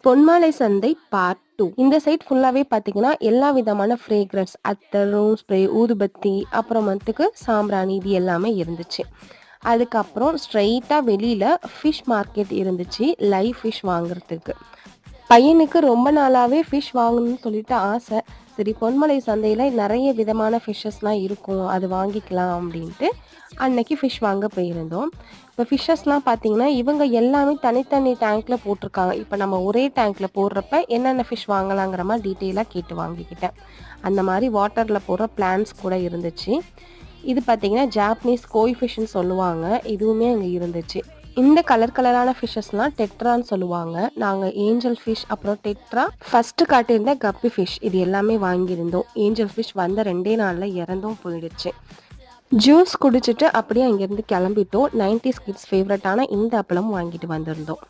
பொன்மலை சந்தை பார்ட் 2. இந்த சைட் ஃபுல்லாவே பாத்தீங்கன்னா எல்லா விதமான ஃப்ரேக்ரன்ஸ், அத்தர், ரூம் ஸ்ப்ரே, ஊதுபத்தி, அப்புறமேட்டுக்கு சாம்பிராணி இது எல்லாமே இருந்துச்சு. அதுக்கப்புறம் ஸ்ட்ரைட்டா வெளியில ஃபிஷ் மார்க்கெட் இருந்துச்சு, லைவ் ஃபிஷ் வாங்குறதுக்கு. பையனுக்கு ரொம்ப நாளாவே ஃபிஷ் வாங்கணும்னு சொல்லிட்டு ஆசை. சரி, பொன்மலை சந்தையில நிறைய விதமான ஃபிஷ்ஷஸ்லாம் இருக்கும், அது வாங்கிக்கலாம் அப்படின்ட்டு அன்னைக்கு ஃபிஷ் வாங்க போயிருந்தோம். இப்போ ஃபிஷ்ஷஸ்லாம் பார்த்தீங்கன்னா இவங்க எல்லாமே தனித்தனி டேங்க்ல போட்டிருக்காங்க. இப்போ நம்ம ஒரே டேங்க்ல போடுறப்ப என்னென்ன ஃபிஷ் வாங்கலாங்கிற மாதிரி டீட்டெயிலாக கேட்டு வாங்கிக்கிட்டேன். அந்த மாதிரி வாட்டரில் போடுற பிளான்ஸ் கூட இருந்துச்சு. இது பார்த்தீங்கன்னா ஜாப்பனீஸ் கோய் ஃபிஷ்ன்னு சொல்லுவாங்க, இதுவுமே அங்கே இருந்துச்சு. இந்த கலரான ஃபிஷ்ஷஸ்லாம் டெட்ரான்னு சொல்லுவாங்க. நாங்கள் ஏஞ்சல் ஃபிஷ், அப்புறம் டெட்ரா, ஃபஸ்ட்டு காட்டியிருந்த கப்பி ஃபிஷ், இது எல்லாமே வாங்கியிருந்தோம். ஏஞ்சல் ஃபிஷ் வந்த 2 நாளில் இறந்தும் போயிடுச்சு. ஜூஸ் குடிச்சிட்டு அப்படியே அங்கேருந்து கிளம்பிட்டோம். 90s கிட்ஸ் ஃபேவரட்டான இந்த அப்பளம் வாங்கிட்டு வந்திருந்தோம்.